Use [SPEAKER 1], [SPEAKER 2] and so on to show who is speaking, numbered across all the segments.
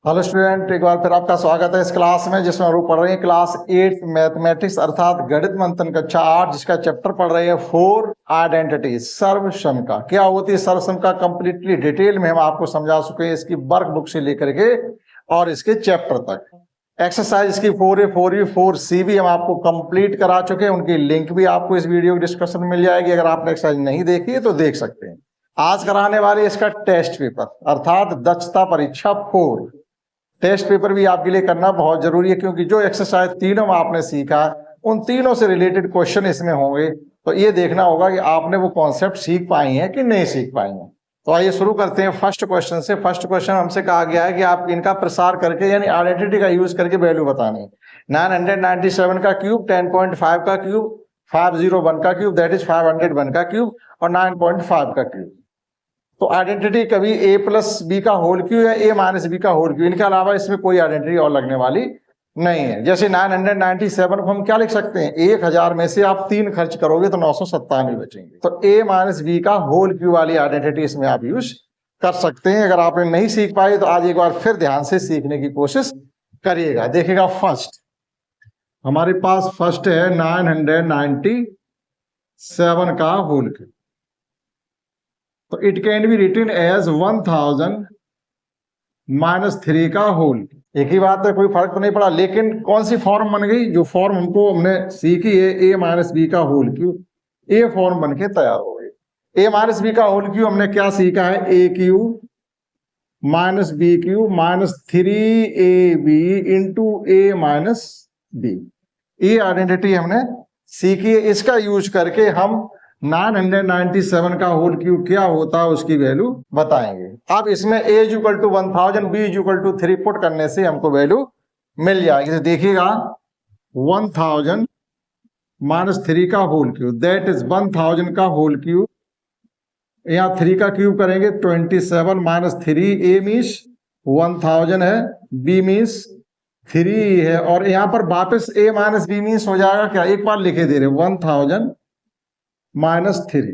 [SPEAKER 1] Hello student, एक बार फिर आपका स्वागत है इस क्लास में जिसमें हम लोग पढ़ रहे हैं क्लास 8 मैथमेटिक्स अर्थात गणित मंथन कक्षा 8, जिसका चैप्टर पढ़ रहे हैं 4 आइडेंटिटीज सर्वसंख्या। क्या होती है सर्वसंख्या कंप्लीटली डिटेल में हम आपको समझा चुके हैं, इसकी वर्क बुक से लेकर के और इसके चैप्टर तक। एक्सरसाइज इसकी 4A 4B 4C भी हम आपको कंप्लीट करा चुके हैं, उनकी लिंक भी आपको इस वीडियो के डिस्क्रिप्शन में मिल जाएगी। अगर आपने एक्सरसाइज नहीं देखी है तो देख सकते हैं। आज कराने वाले इसका टेस्ट पेपर अर्थात दक्षता परीक्षा 4 टेस्ट पेपर भी आपके लिए करना बहुत जरूरी है, क्योंकि जो एक्सरसाइज तीनों में आपने सीखा उन तीनों से रिलेटेड क्वेश्चन इसमें होंगे। तो ये देखना होगा कि आपने वो कॉन्सेप्ट सीख पाई हैं कि नहीं सीख पाई हैं। तो आइए शुरू करते हैं फर्स्ट क्वेश्चन से। फर्स्ट क्वेश्चन हमसे कहा गया है कि आप इनका प्रसार करके यानी आइडेंटिटी का यूज करके वैल्यू बतानी है। 997 का क्यूब, 10.5 का क्यूब, 501 का क्यूब दैट इज 501 का क्यूब और 9.5 का क्यूब। तो आइडेंटिटी कभी a प्लस बी का होल क्यूब या a माइनस बी का होल क्यूब, इनके अलावा इसमें कोई आइडेंटिटी और लगने वाली नहीं है। जैसे 997 को हम क्या लिख सकते हैं, 1000 में से आप 3 खर्च करोगे तो 997 बचेंगे। तो a माइनस बी का होल क्यूब वाली आइडेंटिटी इसमें आप यूज कर सकते हैं। अगर आपने नहीं सीख पाए तो आज एक बार फिर ध्यान से सीखने की कोशिश करिएगा। देखिएगा फर्स्ट हमारे पास फर्स्ट है 997 का होल क्यूब। तो it can be written as 1000 minus 3 का होल। एक ही बात है, कोई फर्क तो नहीं पड़ा, लेकिन कौन सी फॉर्म बन गई? जो फॉर्म हमने सीखी है a माइनस बी का होल क्यूब, ए फॉर्म बन के तैयार हो गई। a माइनस बी का होल क्यूब हमने क्या सीखा है, a cube minus b cube minus 3ab into a minus b. ये आइडेंटिटी हमने सीखी है। इसका यूज करके हम 997 का होल क्यूब क्या होता है उसकी वैल्यू बताएंगे। अब इसमें a is equal to 1000, b is equal to 3 put करने से हमको वैल्यू मिल जाएगी। तो देखिएगा 1000 माइनस 3 का होल क्यूब दैट इज 1000 का होल क्यूब, यहाँ 3 का क्यूब करेंगे 27 माइनस 3, a मीन्स 1000 है, b मीन्स 3 है, और यहाँ पर वापस a माइनस b मीन्स हो जाएगा क्या, एक बार लिखे दे रहे 1000 माइनस 3।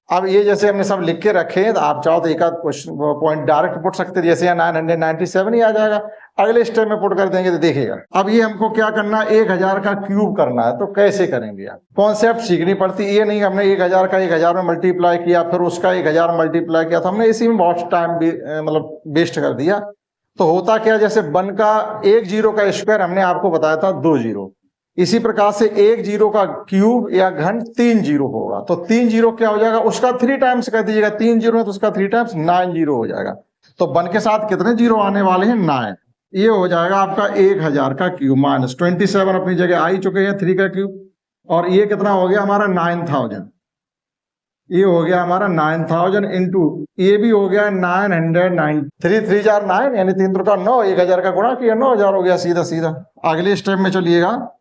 [SPEAKER 1] अब ये जैसे हमने सब लिख के रखे हैं, तो आप चाहो तो एक आध क्वेश्चन पॉइंट डायरेक्ट पुट सकते हैं, जैसे यहाँ 997 ही आ जाएगा। अगले स्टेप में पुट कर देंगे तो देखिएगा। अब ये हमको क्या करना है, 1000 का क्यूब करना है। तो कैसे करेंगे आप, कॉन्सेप्ट सीखनी पड़ती है। ये नहीं हमने 1000 का 1000 में मल्टीप्लाई किया फिर उसका 1000 मल्टीप्लाई किया, तो हमने इसी में बहुत टाइम मतलब वेस्ट कर दिया। तो होता क्या, जैसे 1 का 1 जीरो का स्क्वायर हमने आपको बताया था 2 जीरो, इसी प्रकार से 1 जीरो का क्यूब या घन 3 जीरो होगा। तो 3 जीरो क्या हो जाएगा, उसका 3 टाइम्स कर दीजिएगा। 3 जीरो है तो उसका 3 टाइम्स 9 जीरो हो जाएगा। तो 1 के साथ कितने जीरो आने वाले हैं, 9। ये हो जाएगा आपका 1000 का क्यूब माइनस 27 अपनी जगह आ ही चुके हैं 3 का क्यूब, और ये कितना हो गया हमारा 9000। ये हो गया हमारा 9000 इंटू ये भी हो गया 909। 3 3 4 9 यानी 3 का 9, 1000 का गुणा किया 9000 हो गया सीधा सीधा। अगले स्टेप में चलिएगा,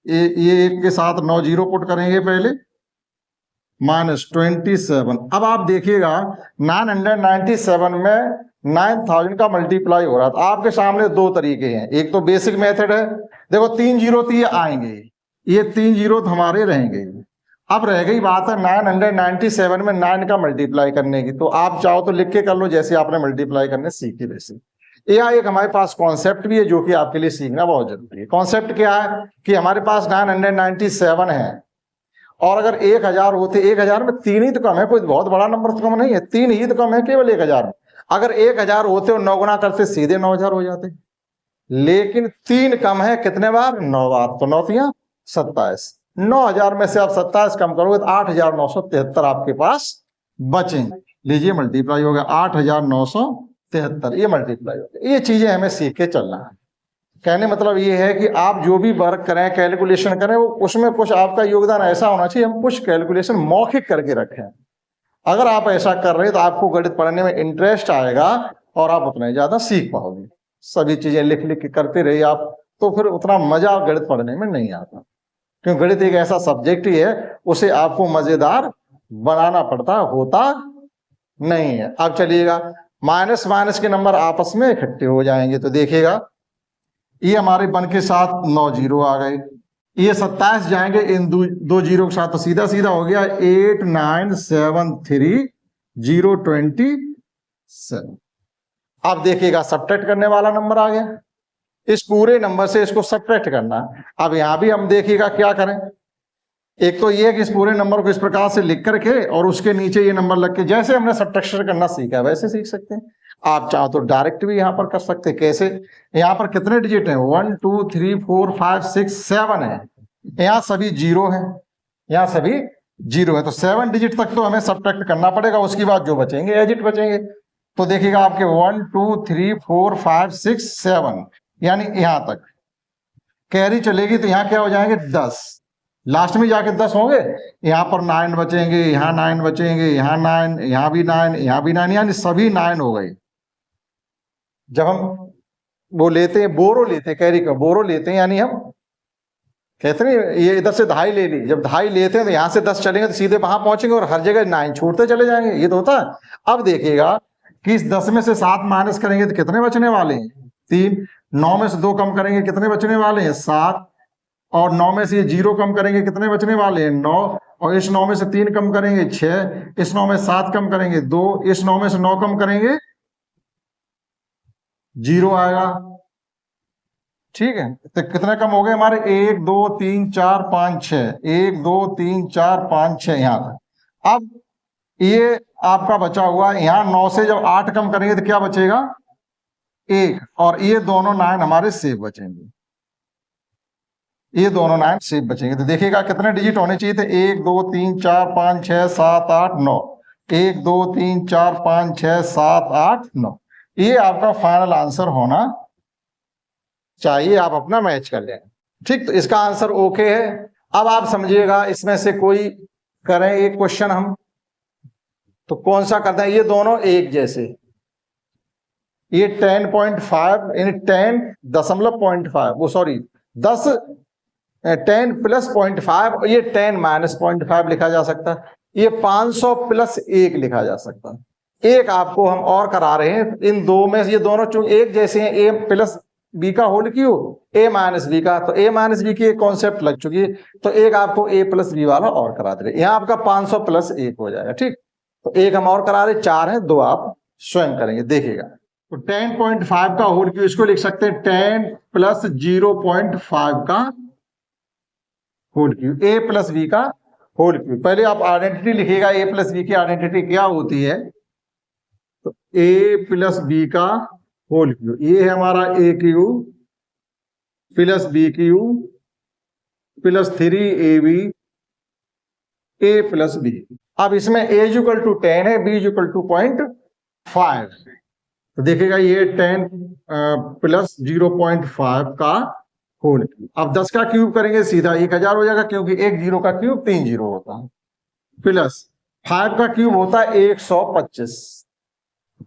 [SPEAKER 1] ये एक के साथ 9 जीरो पुट करेंगे पहले माइनस 27। अब आप देखिएगा 997 में 9000 का मल्टीप्लाई हो रहा था। आपके सामने 2 तरीके हैं, एक तो बेसिक मेथड है, देखो 3 जीरो तो ये आएंगे, ये 3 जीरो तो हमारे रहेंगे। अब रह गई बात है 997 में 9 का मल्टीप्लाई करने की। तो आप चाहो तो लिख के कर लो जैसे आपने मल्टीप्लाई करने सीखे वैसे। यह एक हमारे पास कॉन्सेप्ट भी है जो कि आपके लिए सीखना बहुत जरूरी है। कॉन्सेप्ट क्या है कि हमारे पास 997 है और अगर 1000 होते, 1000 में 3 ही तो कम है, कोई बहुत बड़ा नंबर तो कम नहीं है, 3 ही तो कम है केवल 1000 में। अगर 1000 होते और 9 गुना करते सीधे 9000 हो जाते, लेकिन 3 कम है कितने बार, 9 बार। तो 9 तिया 27, 9000 में से आप 27 कम करोगे तो 8973 आपके पास बचेंगे। लीजिए मल्टीप्लाई हो गया 8973, ये मल्टीप्लाई हो गया। ये चीजें हमें सीख के चलना है। कहने मतलब ये है कि आप जो भी वर्क करें, कैलकुलेशन करें, वो उसमें कुछ आपका योगदान ऐसा होना चाहिए, हम कुछ कैलकुलेशन मौखिक करके रखें। अगर आप ऐसा कर रहे हैं तो आपको गणित पढ़ने में इंटरेस्ट आएगा और आप उतना ही ज्यादा सीख पाओगे। सभी चीजें लिख लिख के करते रहिए आप, तो फिर उतना मजा गणित पढ़ने में नहीं आता, क्योंकि गणित एक ऐसा सब्जेक्ट ही है, उसे आपको मजेदार बनाना पड़ता, होता नहीं है। अब चलिएगा माइनस माइनस के नंबर आपस में इकट्ठे हो जाएंगे। तो देखिएगा ये हमारे 1 के साथ 9 जीरो आ गए, ये 27 जाएंगे इन 2 जीरो के साथ, तो सीधा सीधा हो गया 8973 027। अब देखिएगा सब्ट्रैक्ट करने वाला नंबर आ गया, इस पूरे नंबर से इसको सब्ट्रैक्ट करना है। अब यहां भी हम देखिएगा क्या करें, एक तो ये है कि इस पूरे नंबर को इस प्रकार से लिख करके और उसके नीचे ये नंबर लग के, जैसे हमने सब्ट्रैक्शन करना सीखा है वैसे सीख सकते हैं। आप चाहो तो डायरेक्ट भी यहां पर कर सकते हैं। कैसे? यहां पर कितने डिजिट हैं? 1 2 3 4 5 6 7 है, यहां सभी जीरो है, यहां सभी जीरो है, तो 7 डिजिट तक तो हमें सब्ट्रैक्ट करना पड़ेगा, उसके बाद जो बचेंगे एजिट बचेंगे। तो देखिएगा आपके 1 2 3 4 5 6 7 यानी यहां तक कैरी चलेगी, तो यहां क्या हो जाएंगे 10, लास्ट में जाके 10 होंगे, यहां पर 9 बचेंगे, यहां 9 बचेंगे, यहां 9, यहां भी 9, यहां भी 9, यानी सभी 9 हो गए। जब हम वो लेते हैं बोरो लेते हैं, कैरी का बोरो लेते हैं, यानी हम कहते हैं ये इधर से 2.5 ले ली, जब 2.5 लेते हैं तो यहां से 10 चलेंगे तो सीधे वहां पहुंचेंगे और हर जगह 9 छूटते चले जाएंगे, ये तो होता है। अब देखिएगा कि इस 10 में से 7 माइनस करेंगे तो कितने बचने वाले हैं? 3। 9 में से 2 कम करेंगे कितने बचने वाले हैं? 7। और 9 में से ये 0 कम करेंगे कितने बचने वाले हैं? 9। और इस 9 में से 3 कम करेंगे 6, इस 9 में 7 कम करेंगे 2, इस 9 में से 9 कम करेंगे 0 आएगा। ठीक है, तो कितने कम हो गए हमारे? 1 2 3 4 5 6, 1 2 3 4 5 6 यहां तक। अब ये आपका बचा हुआ यहाँ 9 से जब 8 कम करेंगे तो क्या बचेगा? 1, और ये दोनों 9 हमारे सेव बचेंगे, ये दोनों 9 सेव बचेंगे। तो देखिएगा कितने डिजिट होने चाहिए थे? 1 2 3 4 5 6 7 8 9, 1 2 3 4 5 6 7 8 9, ये आपका फाइनल आंसर होना चाहिए, आप अपना मैच कर लें। ठीक, तो इसका आंसर ओके है। अब आप समझिएगा, इसमें से कोई करें एक क्वेश्चन हम, तो कौन सा करते हैं? ये दोनों एक जैसे, ये 10.5 यानी 10.5, वो सॉरी 10 10 प्लस 0.5, और ये 10 माइनस 0.5 लिखा जा सकता है, ये 500 प्लस 1 लिखा जा सकता है। एक आपको हम और करा रहे हैं, इन दो में ये दोनों चूंकि एक जैसे हैं, ए प्लस बी का होल क्यूब ए माइनस बी का, तो ए माइनस बी की एक कॉन्सेप्ट लग चुकी है, तो एक आपको ए प्लस बी वाला और करा दे रहे, यहाँ आपका 500 प्लस 1 हो जाएगा। ठीक, तो एक हम और करा रहे, 4 है, 2 आप स्वयं करेंगे, देखिएगा। तो 10.5 का होल क्यूब, इसको लिख सकते हैं 10 प्लस 0.5 का whole cube, a plus b का होल क्यूब। पहले आप आइडेंटिटी लिखिएगा, ए प्लस बी की आइडेंटिटी क्या होती है? तो ए प्लस बी का होल क्यूब, ये है हमारा a cube plus b cube plus 3ab a plus b. अब इसमें a इक्वल टू 10 है, b इक्वल टू 0.5, तो देखिएगा ये 10 प्लस 0.5 का होल क्यूब। अब 10 का क्यूब करेंगे सीधा 1000 हो जाएगा, क्योंकि एक 0 का क्यूब 3 0 होता है, प्लस 5 का क्यूब होता है 125,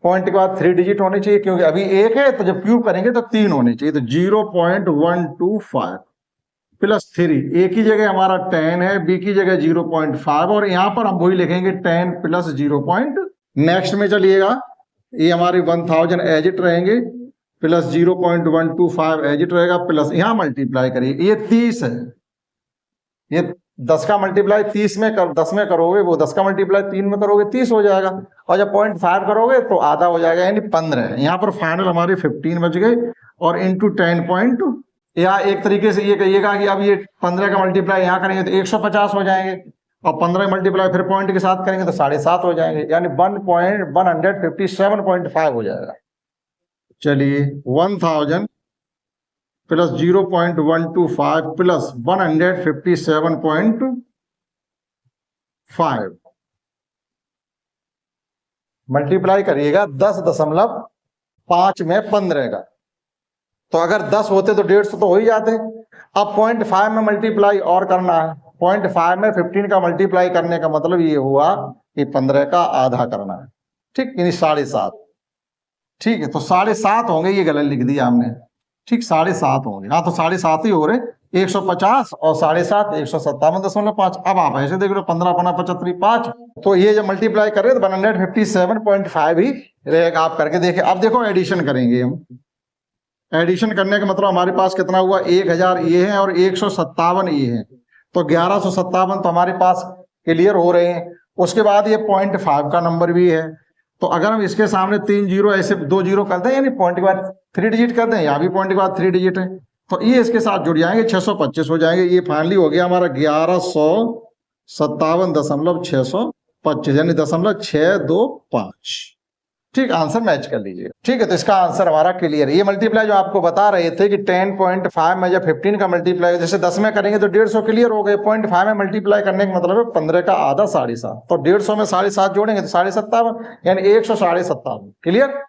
[SPEAKER 1] पॉइंट के बाद 3 डिजिट होने चाहिए, क्योंकि अभी 1 है, तो जब क्यूब करेंगे तो 3 होने चाहिए, तो 0.125 प्लस 3, ए की जगह हमारा 10 है, बी की जगह 0.5, और यहां पर हम वही लिखेंगे 10 प्लस 0. नेक्स्ट में चलिएगा, ये हमारी 1000 एजिट रहेंगे, प्लस 0.125 एजिट रहेगा, प्लस यहां मल्टीप्लाई करिए, ये 30 है, ये 10 का मल्टीप्लाई 30 में 10 में करोगे, वो 10 का मल्टीप्लाई 3 में करोगे 30 हो जाएगा, और जब 0.5 करोगे तो आधा हो जाएगा, यानी 15 है। यहाँ पर फाइनल हमारे 15 बच गए, और इंटू 10. या एक तरीके से ये कहिएगा कि अब ये 15 का मल्टीप्लाई यहाँ करेंगे तो 150 हो जाएंगे, और 15 मल्टीप्लाई फिर पॉइंट के साथ करेंगे तो 7.5 हो जाएंगे, यानी 1.157.5 हो जाएगा। चलिए 1000 प्लस 0.125 प्लस 157.5 मल्टीप्लाई करिएगा 10.5 में 15 का, तो अगर 10 होते तो 150 तो हो ही जाते। अब 0.5 में मल्टीप्लाई और करना है, 0.5 में 15 का मल्टीप्लाई करने का मतलब ये हुआ कि 15 का आधा करना है। ठीक, यानी 7.5। ठीक है, तो 7.5 होंगे, ये गलत लिख दिया हमने। ठीक, 7.5 होंगे, हाँ, तो 7.5 ही हो रहे, 150 और 7.5 157.5। अब आप ऐसे देख लो, 15 अपना 75 5, तो ये जब मल्टीप्लाई कर रहे हैं तो 157.5 ही रहेगा। आप करके देखिए। अब देखो एडिशन करेंगे हम, एडिशन करने का मतलब हमारे पास कितना हुआ? 1000 ये है और 157 ये है, तो 1157 तो हमारे पास क्लियर हो रहे हैं। उसके बाद ये 0.5 का नंबर भी है, तो अगर हम इसके सामने 3 जीरो ऐसे 2 जीरो कर दें, यानी पॉइंट के बाद 3 डिजिट कर दें, यहाँ भी पॉइंट के बाद 3 डिजिट है, तो ये इसके साथ जुड़ जाएंगे, 625 हो जाएंगे। ये फाइनली हो गया हमारा 1157.625, यानी 0.625। ठीक, आंसर मैच कर लीजिए। ठीक है, तो इसका आंसर हमारा क्लियर है। ये मल्टीप्लाई जो आपको बता रहे थे कि 10.5 में जब 15 का मल्टीप्लाई जैसे 10 में करेंगे तो 150 क्लियर हो गए। 0.5 में मल्टीप्लाई करने का मतलब है 15 का आधा 7.5, तो 150 में 7.5 जोड़ेंगे तो 57.5, यानी 157.5। क्लियर,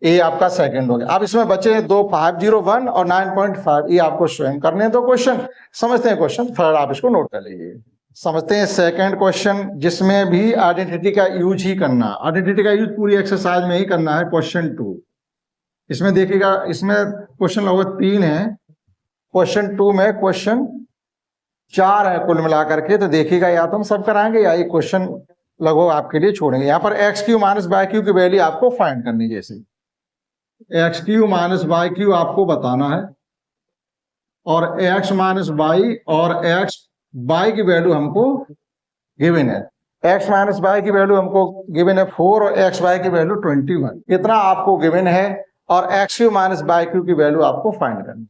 [SPEAKER 1] ये आपका सेकंड हो गया। अब इसमें बचे 2 501 और 9.5, ये आपको स्वयं करने दो क्वेश्चन। समझते हैं क्वेश्चन, थर्ड आप इसको नोट कर लीजिए। समझते हैं सेकंड क्वेश्चन, जिसमें भी आइडेंटिटी का यूज ही करना। आइडेंटिटी का यूज पूरी एक्सरसाइज में ही करना है। क्वेश्चन 2, इसमें देखिएगा, इसमें क्वेश्चन लगभग 3 है। क्वेश्चन 2 में क्वेश्चन 4 है कुल मिलाकर के, तो देखिएगा या तो हम सब कराएंगे या ये क्वेश्चन लगभग आपके लिए छोड़ेंगे। यहाँ पर x cube minus y Q की वैल्यू आपको फाइंड करनी, जैसे x cube minus y cube आपको बताना है, और एक्स माइनस बाई और एक्स बाई की वैल्यू हमको गिवन है। एक्स माइनस बाई की वैल्यू हमको गिवन है 4 और एक्स बाई की वैल्यू 21, इतना आपको गिवन है। और x cube minus y Q की वैल्यू आपको फाइंड करनी।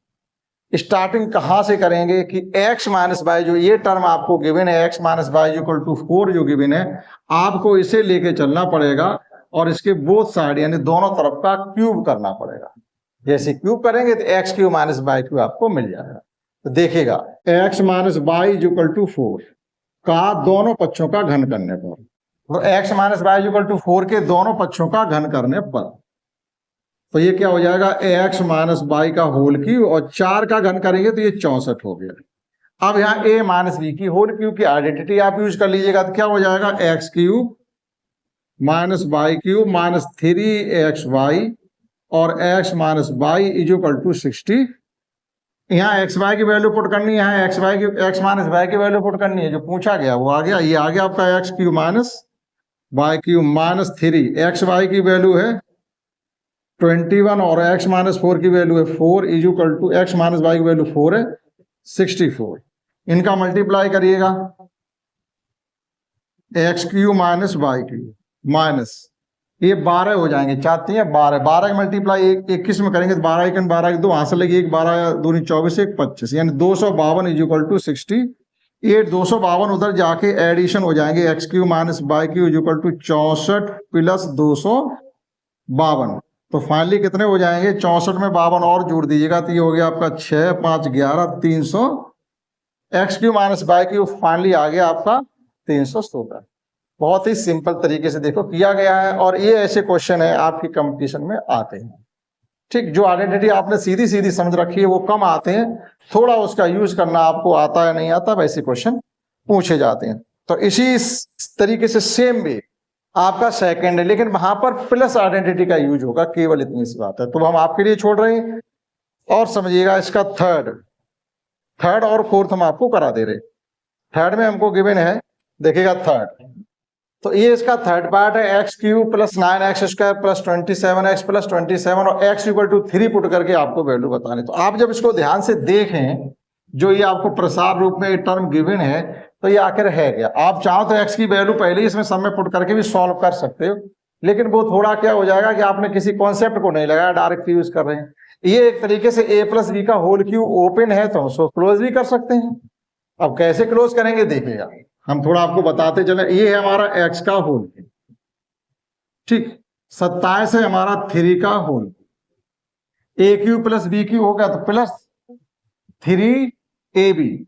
[SPEAKER 1] स्टार्टिंग कहां से करेंगे कि एक्स माइनस बाई, जो ये टर्म आपको गिवन है x minus y equal to 4 जो गिवन है, आपको इसे लेके चलना पड़ेगा और इसके बोथ साइड यानी दोनों तरफ का क्यूब करना पड़ेगा। जैसे क्यूब करेंगे तो x cube minus y cube आपको मिल जाएगा। तो देखिएगा x minus y equal to 4 का दोनों पक्षों का घन करने पर, तो x minus y equal to 4 के दोनों पक्षों का घन करने पर, तो ये क्या हो जाएगा एक्स माइनस बाई का होल क्यूब, और 4 का घन करेंगे तो ये 64 हो गया। अब यहाँ ए माइनस बी की होल क्यूब की आइडेंटिटी आप यूज कर लीजिएगा, तो क्या हो जाएगा x cube minus y cube minus 3 XY और x minus y is equal to 60। यहाँ एक्स वाई की वैल्यू पुट करनी है, एक्स माइनस वाई की वैल्यू पुट करनी है, जो पूछा गया वो आ गया। ये आ गया आपका x cube minus y cube minus 3, x y की वैल्यू है 21 और एक्स माइनस 4 की वैल्यू है 4 is equal to x minus y की वैल्यू 4 है 64। इनका मल्टीप्लाई करिएगा, x cube minus y cube minus ये 12 हो जाएंगे, चाहती है 12 का मल्टीप्लाई 21 में करेंगे तो 12 1 12 1 2 हासिल लगी, 1 12 2 24 1 25, यानी 252 इज इक्वल टू 60। ये 252 उधर जाके एडिशन हो जाएंगे, x cube minus y cube is equal to 64 plus 252, तो फाइनली कितने हो जाएंगे 64 में 52 और जोड़ दीजिएगा तो ये हो गया आपका 6 5 11 300। X cube minus y cube finally आ गया आपका 316। बहुत ही सिंपल तरीके से देखो किया गया है, और ये ऐसे क्वेश्चन है आपकी कंपटीशन में आते हैं। ठीक, जो आइडेंटिटी आपने सीधी सीधी समझ रखी है वो कम आते हैं, थोड़ा उसका यूज करना आपको आता है नहीं आता, वैसे क्वेश्चन पूछे जाते हैं। तो इसी तरीके से सेम भी आपका सेकंड है, लेकिन वहां पर प्लस आइडेंटिटी का यूज होगा, केवल इतनी सी बात है। तो हम आपके लिए छोड़ रहे हैं, और समझिएगा इसका थर्ड और फोर्थ हम आपको करा दे रहे। थर्ड में हमको गिवन है, देखिएगा थर्ड, तो ये इसका थर्ड पार्ट है x Q plus 9x square plus 27x plus 27 और x इक्वल टू 3 पुट करके आपको वैल्यू बतानी। तो आप जब इसको ध्यान से देखें, जो ये आपको प्रसार रूप में टर्म गिवन है, तो ये आखिर है क्या। आप चाहो तो x की वैल्यू पहले ही इसमें सब में पुट करके भी सॉल्व कर सकते हो, लेकिन वो थोड़ा क्या हो जाएगा कि आपने किसी कॉन्सेप्ट को नहीं लगाया, डायरेक्ट यूज कर रहे हैं। ये एक तरीके से a प्लस बी का होल क्यू ओपन है तो उसको क्लोज भी कर सकते हैं। अब कैसे क्लोज करेंगे देखिएगा, हम थोड़ा आपको बताते चले। ये है हमारा x का होल, ठीक, 27 है हमारा 3 का होल, ए क्यू प्लस बी क्यू होगा तो प्लस 3ab,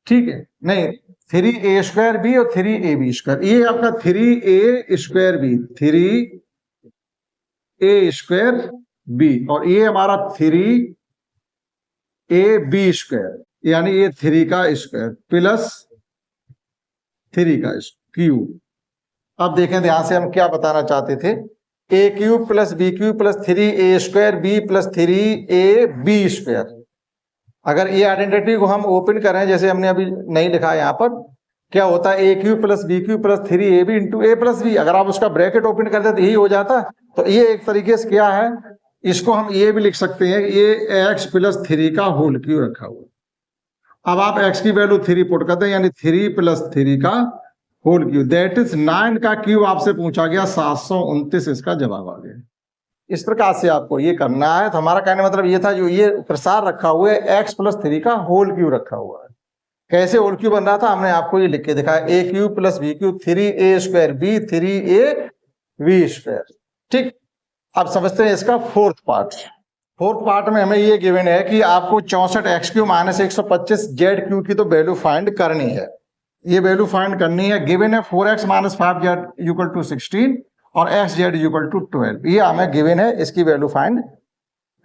[SPEAKER 1] ठीक है, नहीं 3a स्क्वायर बी और 3ab स्क्वायर, ये आपका 3a square B 3a square B, और ये हमारा 3ab स्क्वायर, यानी ये 3 का स्क्वायर प्लस 3 का क्यूब। अब देखें ध्यान से हम क्या बताना चाहते थे, a cube plus b cube plus 3a square b plus 3ab square. अगर ये आइडेंटिटी को हम ओपन करें, जैसे हमने अभी नहीं लिखा है यहाँ पर, क्या होता है a cube plus b cube plus 3ab into a plus b, अगर आप उसका ब्रैकेट ओपन कर देते यही हो जाता। तो ये एक तरीके से क्या है, इसको हम ये भी लिख सकते हैं, ये x प्लस 3 का होल क्यूब रखा हुआ। अब आप x की वैल्यू 3 पुट करते हैं, यानी 3 प्लस 3 का होल क्यूब, दैट इज 9 का क्यूब आपसे पूछा गया, 729 इसका जवाब आ गया। इस प्रकार से आपको ये करना है। तो हमारा कहने मतलब ये था, जो ये प्रसार रखा हुआ है x+3 का होल क्यूब रखा हुआ है। कैसे होल क्यूब बन रहा था हमने आपको ये लिख के दिखाया, a cube plus b cube 3a² b 3ab²। ठीक, अब समझते हैं इसका फोर्थ पार्ट। फोर्थ पार्ट में हमें ये गिवन है कि आपको 64x³ माइनस 125 z³ की तो वैल्यू फाइंड करनी है। ये वैल्यू फाइंड करनी है। गिवन है 4x minus 5z equal to 16 और xz इक्वल टू 12। ये हमें गिवन है, इसकी वैल्यू फाइंड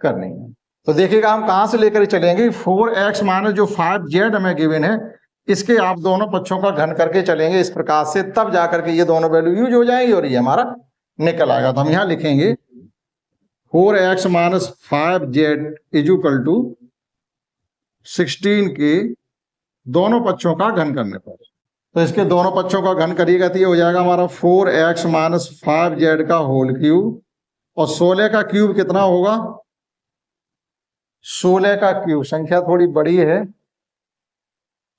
[SPEAKER 1] करनी है। तो देखिएगा हम कहां से लेकर चलेंगे, 4x माइनस जो 5z हमें गिवन है, इसके आप दोनों पक्षों का घन करके चलेंगे इस प्रकार से, तब जाकर के ये दोनों वैल्यू यूज हो जाएंगी और ये हमारा निकल आएगा। तो हम यहां लिखेंगे 4x minus 5z equal to 16 के दोनों पक्षों का घन करने पर। तो इसके दोनों पक्षों का घन करिएगा तो ये हो जाएगा हमारा 4x माइनस 5z का होल क्यूब, और 16 का क्यूब कितना होगा, 16 का क्यूब, संख्या थोड़ी बड़ी है,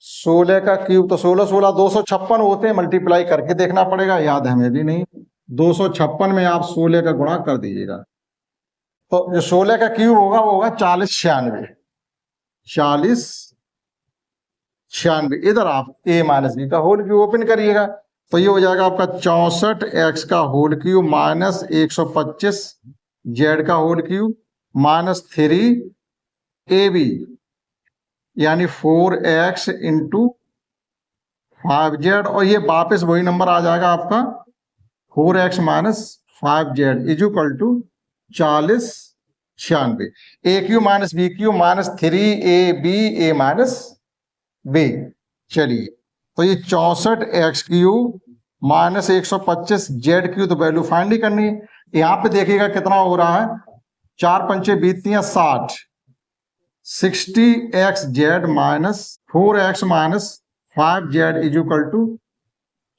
[SPEAKER 1] 16 का क्यूब तो 16 16 256 होते हैं, मल्टीप्लाई करके देखना पड़ेगा, याद हमें भी नहीं। 256 में आप 16 का गुणा कर दीजिएगा, तो जो 16 का क्यूब होगा वो होगा 4096। 4096। इधर आप a माइनस बी का होल क्यूब ओपन करिएगा, तो ये हो जाएगा आपका 64x का होल क्यूब माइनस 125 z का होल क्यूब माइनस 3ab, यानी 4x इंटू 5z, और ये वापस वही नंबर आ जाएगा आपका 4x minus 5z equal to 4096। a cube minus b cube minus 3ab a minus b। चलिए, तो ये 64x³ माइनस 125 z³ तो वैल्यू फाइंड ही करनी है। यहाँ पे देखिएगा कितना हो रहा है, 4 पंचे 60, 60xz minus 4x minus 5z equal to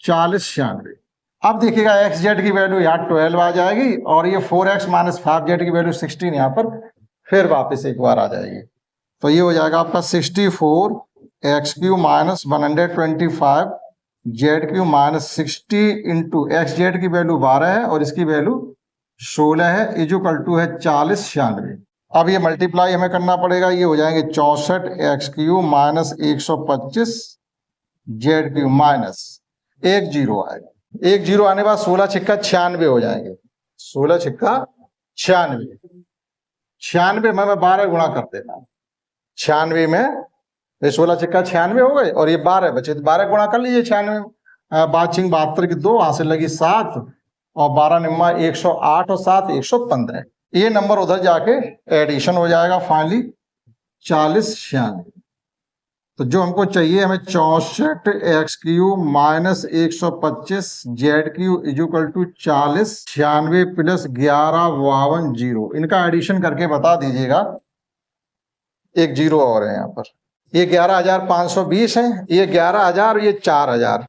[SPEAKER 1] 4096। अब देखिएगा xz की वैल्यू यहाँ 12 आ जाएगी, और ये 4x माइनस 5z की वैल्यू 16 यहाँ पर फिर वापस एक बार आ जाएगी। तो ये हो जाएगा आपका 64x³ minus 125 z³ minus 60 into xz की वैल्यू 12 है और इसकी वैल्यू 16 है, इक्वल टू है 4096। अब ये मल्टीप्लाई हमें करना पड़ेगा, ये हो जाएंगे 64x³ माइनस 125 z³ माइनस 1 0 आएगा, 1 0 आने बाद 16 छिक्का 96 हो जाएंगे, 16 छिक्का 96। 96 में मैं 12 गुणा कर देता हूँ, 96 में 16 छिक्का 96 हो गए, और ये 12 बचे, तो 12 गुणा कर लीजिए। 96 बाचिंग 72 की 2 हासिल लगी 7, और 12 निम्मा 108 और 7 115। ये नंबर उधर जाके एडिशन हो जाएगा फाइनली 4096। तो जो हमको चाहिए, हमें 64x³ minus 125 z³ equal to 4096 plus 11 52 0, इनका एडिशन करके बता दीजिएगा। एक 0 और है यहाँ पर, ये 11,520 है, ये 11,000, ये 4,000,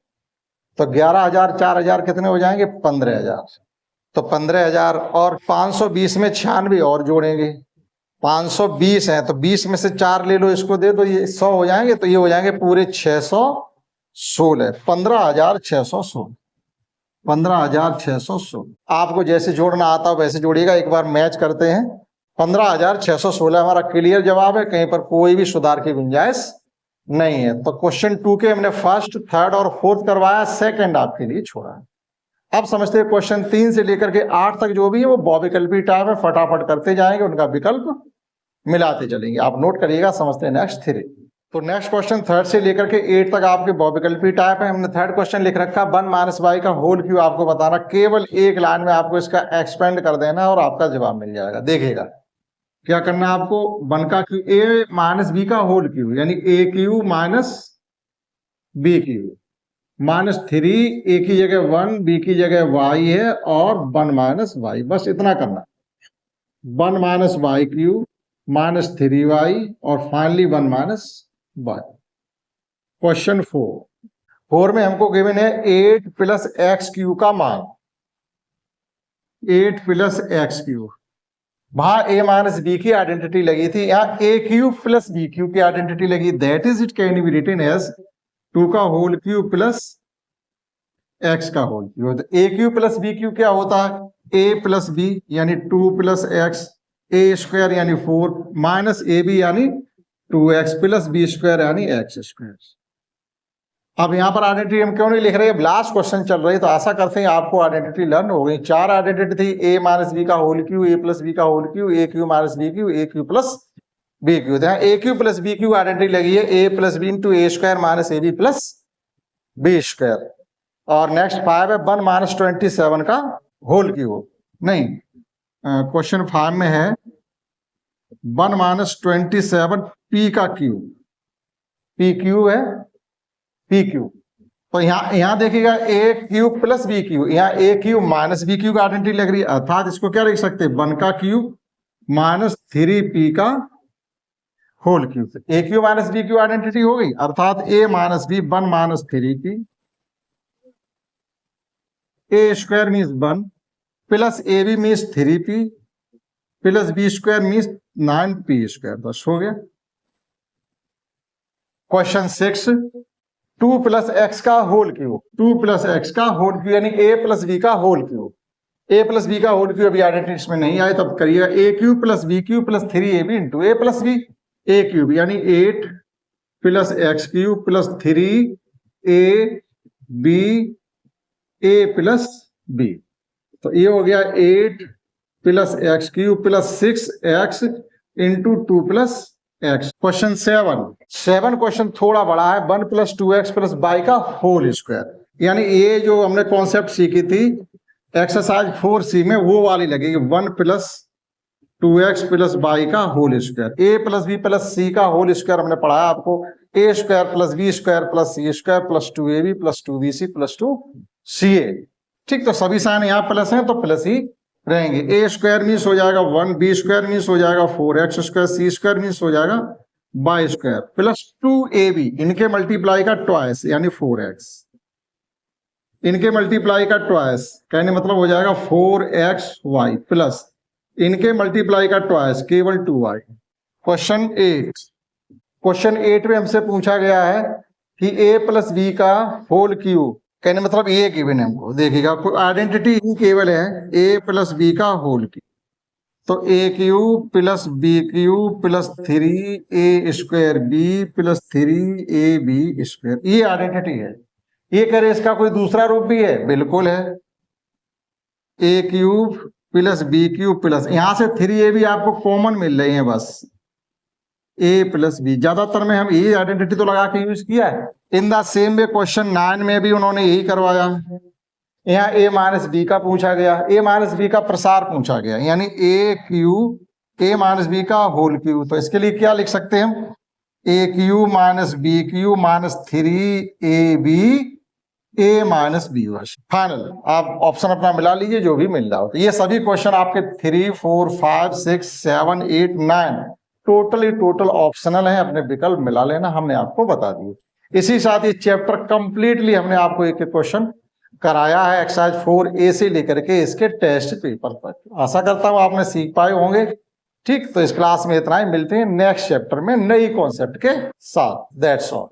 [SPEAKER 1] तो 11,000 4,000 कितने हो जाएंगे, 15,000। तो 15,000 और 520 में 96 और जोड़ेंगे, 520 है तो 20 में से 4 ले लो, इसको दे दो, ये 100 हो जाएंगे, तो ये हो जाएंगे पूरे 616, 15,616, 15,616। आपको जैसे जोड़ना आता हो वैसे जोड़िएगा, एक बार मैच करते हैं। 15,616 हमारा क्लियर जवाब है, कहीं पर कोई भी सुधार की गुंजाइश नहीं है। तो क्वेश्चन 2 के हमने फर्स्ट, थर्ड और फोर्थ करवाया, सेकंड आपके लिए छोड़ा है। अब समझते हैं क्वेश्चन 3 से लेकर के 8 तक जो भी है वो बहुविकल्पी टाइप है, फटाफट करते जाएंगे, उनका विकल्प मिलाते चलेंगे। आप नोट करिएगा। समझते हैं नेक्स्ट 3। तो नेक्स्ट क्वेश्चन 3 से लेकर के 8 तक आपके बहुविकल्पी टाइप है। हमने थर्ड क्वेश्चन लिख रखा 1 माइनस y का होल क्यूब आपको बताना, केवल एक लाइन में आपको इसका एक्सपेंड कर देना और आपका जवाब मिल जाएगा। देखिएगा क्या करना है आपको, 1 का क्यूब a माइनस b का होल क्यूब, यानी a³ minus b³ minus 3, a की जगह 1, b की जगह y है, और 1 माइनस y, बस इतना करना। 1 माइनस y³ माइनस 3y और फाइनली 1 माइनस y। क्वेश्चन 4 में हमको गिवन है 8 प्लस x³ का मान, 8 प्लस x³। वहां a माइनस b की आइडेंटिटी लगी थी, यहाँ a³ प्लस b³ की आइडेंटिटी लगी। That is it can be written as 2 का होल क्यूब प्लस एक्स का होल क्यूब। तो a cube plus b cube क्या होता है, ए प्लस बी यानी 2 प्लस एक्स, ए स्क्वायर यानी 4 माइनस ए बी यानी 2x प्लस बी स्क्वायर यानी एक्स स्क्वायर। अब यहाँ पर आइडेंटिटी हम क्यों नहीं लिख रहे, लास्ट क्वेश्चन चल रही है तो आशा करते हैं आपको आइडेंटिटी लर्न हो गई। 4 आइडेंटिटी थी, ए माइनस बी का whole cube, a plus b का whole cube, a cube minus b cube, a cube plus b cube. A cube plus b cube identity लगी है, a plus b into a square minus a b plus b square. और next 5 है 1 minus 27 का whole cube. नहीं, question 5 में है 1 minus 27 p का cube, p cube है पी क्यू। तो यहाँ देखिएगा a cube plus b cube, यहाँ a cube minus b cube identity लग रही है, अर्थात इसको क्या लिख सकते हैं 1 का क्यूब माइनस 3p का whole cube. A cube minus b cube identity हो गई, अर्थात a minus b 1 minus 3p, a square means 1 plus a b means 3p plus b square means 9p square. बस हो गया। क्वेश्चन 6, 2 प्लस एक्स का whole cube, 2 plus x का whole cube यानी a plus b का whole cube. A plus b का whole cube अभी identity में नहीं आए, तब करिएगा a cube plus b cube plus 3ab into a plus b, a cube यानी 8 plus x cube plus 3ab a plus b. तो ये हो गया 8 plus x cube plus 6x into 2 plus x. Question 7 question थोड़ा बड़ा है, 1 plus 2x plus y का whole square. यानी ये जो हमने कॉन्सेप्ट सीखी थी एक्सरसाइज 4C में वो वाली लगेगी, 1 प्लस 2x प्लस y का whole square. A plus b plus c का होल स्क्वायर हमने पढ़ा है आपको, a square plus b square plus c square plus 2ab plus 2bc plus 2ca। ठीक, तो सभी साइन यहाँ प्लस हैं तो प्लस ही रहेंगे। ए स्क्वायर मीन्स हो जाएगा 1, बी स्क्वायर मीन्स हो जाएगा 4x स्क्वायर, सी स्क्वायर मीन्स हो जाएगा y स्क्वायर प्लस 2ab, इनके मल्टीप्लाई का ट्वाइस यानी 4x, इनके मल्टीप्लाई का ट्वाइस कहने मतलब हो जाएगा 4xy प्लस इनके मल्टीप्लाई का ट्वाइस केवल 2y। क्वेश्चन 8 में हमसे पूछा गया है कि a प्लस बी का होल क्यूब, कहने मतलब ये गिवन है हमको। देखिएगा आइडेंटिटी ही केवल है a प्लस बी का होल क्यूब, तो a cube plus b cube plus 3a square b plus 3ab square, ये आइडेंटिटी है। ये करे इसका कोई दूसरा रूप भी है, बिल्कुल है, a cube plus b cube plus यहां से 3ab आपको कॉमन मिल रही है बस, a प्लस बी। ज्यादातर में हम ये आइडेंटिटी तो लगा के यूज किया है। In the same way question 9 में भी उन्होंने यही करवाया। यहाँ a माइनस बी का पूछा गया, a माइनस बी का प्रसार पूछा गया, यानी a cube a minus b का होल क्यूब। तो इसके लिए क्या लिख सकते हैं हम, a cube minus b cube minus 3ab a minus b. Final आप ऑप्शन अपना मिला लीजिए जो भी मिल रहा हो। तो ये सभी क्वेश्चन आपके 3, 4, 5, 6, 7, 8, 9 टोटल ऑप्शनल है, अपने विकल्प मिला लेना, हमने आपको बता दिए। इसी साथ ये चैप्टर कंप्लीटली हमने आपको एक क्वेश्चन कराया है एक्सरसाइज 4A से लेकर के इसके टेस्ट पेपर तक। आशा करता हूं आपने सीख पाए होंगे। ठीक, तो इस क्लास में इतना ही, मिलते हैं नेक्स्ट चैप्टर में नई कॉन्सेप्ट के साथ। That's all.